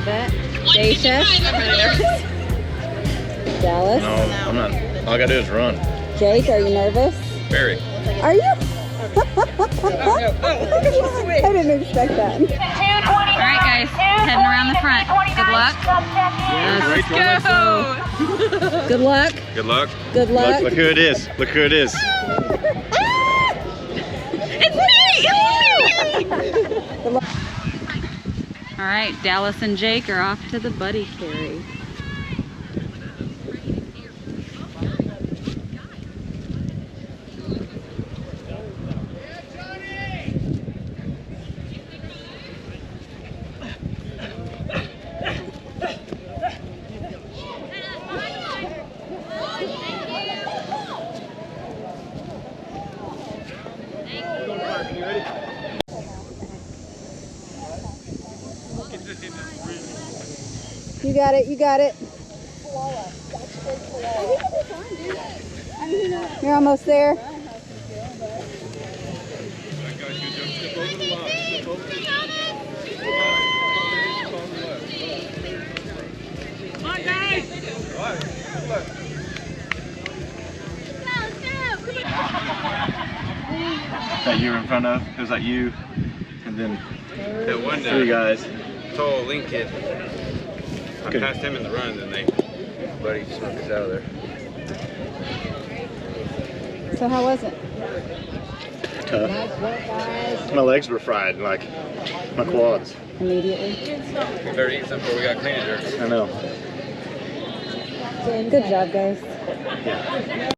bet. Daisha? Dallas? No, I'm not. All I gotta do is run. Jake, are you nervous? Very. Are you? I didn't expect that. Alright guys, heading around the front. Good luck. Let's go! Good luck. Good luck. Good luck. Look who it is. Look who it is. It's me! Alright, Dallas and Jake are off to the buddy carry. You got it, you got it. You're almost there. Come on guys! That you were in front of? It was like you, and then That one three guys. tall link kid. I Okay. passed him in the run, and then buddy snuck us out of there. So how was it? Tough. My legs were fried, like my quads. Immediately. We better eat something before we got clean here. I know. Good job, guys. Yeah.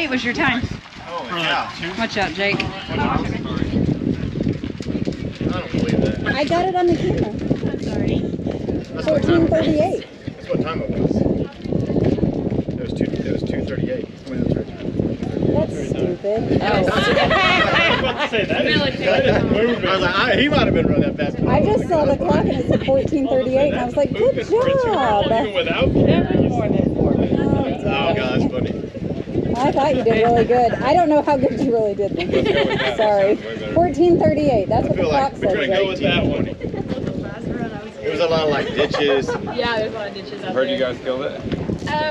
Was your time? Oh, yeah. Watch out, Jake. I don't believe that. I got it on the camera. Sorry. 14:38. That's what time it was. It was 2:38. That's stupid. I was about to say that. I was like, he might have been running that fast. I just saw the clock and it said 14:38 and I was like, good job. Even without? Oh, God, that's funny. I thought you did really good. I don't know how good you really did then. Sorry. 14:38. That's what the clock said. We're going to go with that one. It was a lot of like ditches. Yeah, there's a lot of ditches out Heard there. you guys killed it.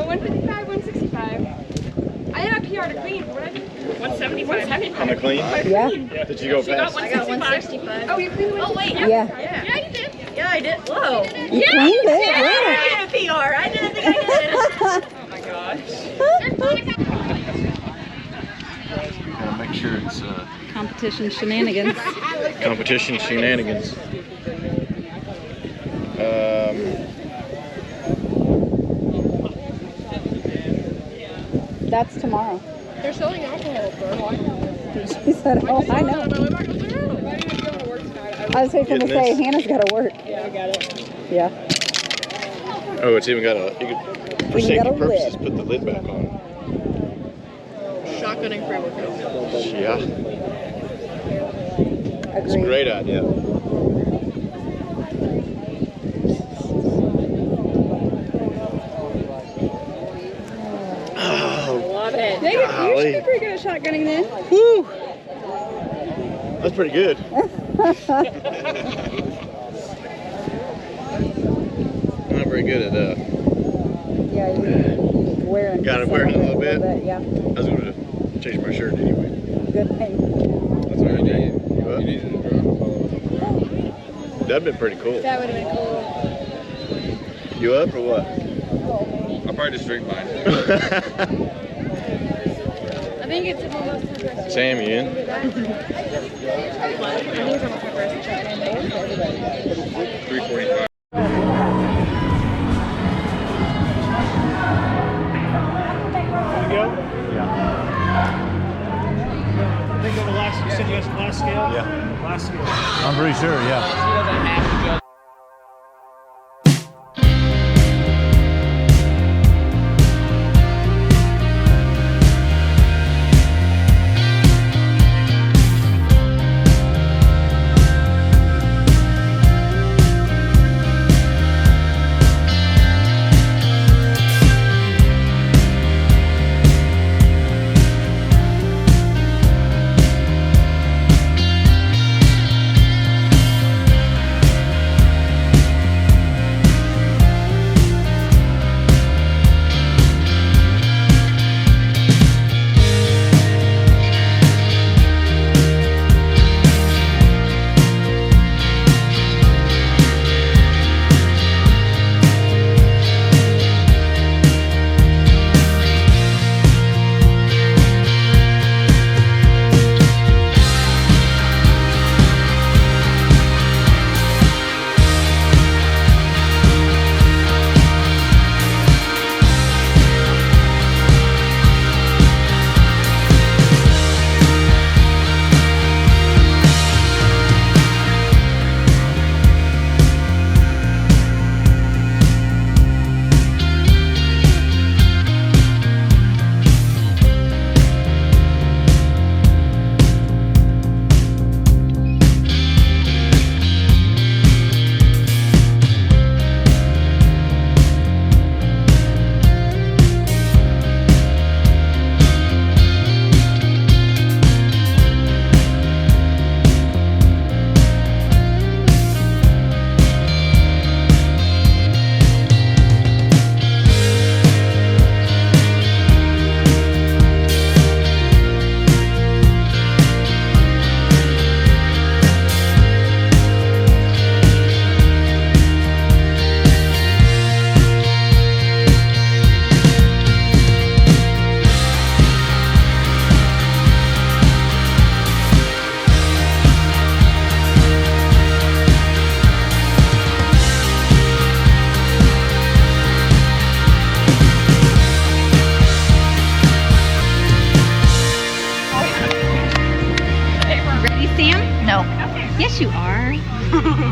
155, 165. I have a PR to clean. What did I do? 175. On the clean? Yeah. Did you go fast? I got 165. Oh, you cleaned it? Oh, wait. Yeah. Yeah, you did. Yeah, I did. Whoa. You cleaned it. Yeah. I did a PR. I didn't think I did. Oh my gosh. Gotta make sure it's Competition shenanigans. Competition shenanigans. That's tomorrow. They're selling alcohol, bro. She said, oh, I know. I was hoping to say, Hannah's got to work. Yeah, I got it. Yeah. Oh, it's even got a, you could, for Even got safety a purposes, lid. put the lid back on. Shotgunning pre-workout. Yeah, it's a Agreed. great idea. Oh, Love it. Dang it, you golly. should be pretty good at shotgunning then. Woo! That's pretty good. Not very good at Yeah, you're wearing. Got it wearing a little bit? Yeah, I was going to change my shirt anyway. good thing. That's what I did. You up? You needed to drop. That'd been pretty cool. That would have been cool. You up or what? I'll probably just drink mine. I think it's almost time for us to Sam, you in? I think it's almost time for us to check in. 345. You said you guys last scale? Yeah. Last scale. I'm pretty sure, yeah. Yes, you are.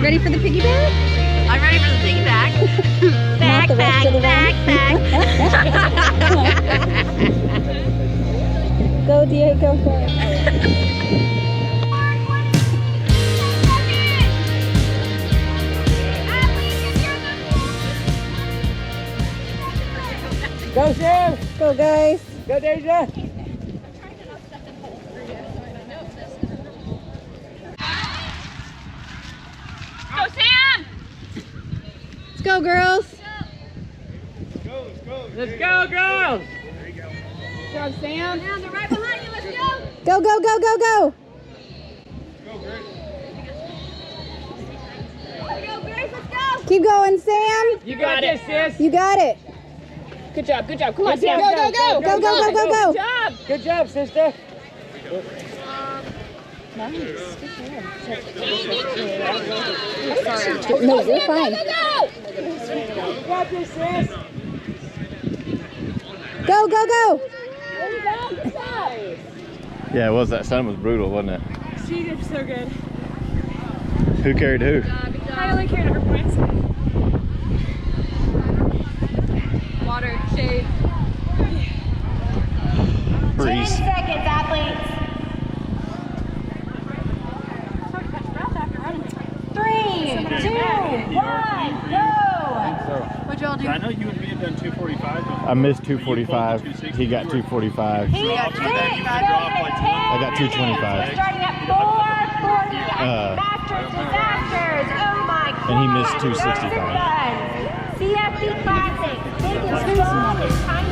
Ready for the piggyback? I'm ready for the piggyback. Not the rest of the run. Go, Diego, go. Go, Sam! Go, guys. Go, Deja! Go, Sam! Let's go, girls. Let's go, girls! Go, Sam. Sam, they're right behind you. Let's go. Go, go, go, go, go. Go, Grace. Let's go. Keep going, Sam. You got it, sis! You got it. Good job. Good job. Come on, Good Sam. job. Go, go, go. Go, go, go, go, go. Good job. Good job, sister! No, you're fine. You got this, sis! Go, go, go. Yeah, it was. That sun was brutal, wasn't it? She did so good. Who carried who? I only carried her points. Water, shade. Breeze. Seconds, athletes. 3, 2, 1, go! What'd y'all do? I know you and me have done 245 before. I missed 245. He got 245. Heat 6, drop like I got 225. Starting at 440. Masters, disasters. Oh my God. And he missed 265. CFP Classic. Big and strong. Time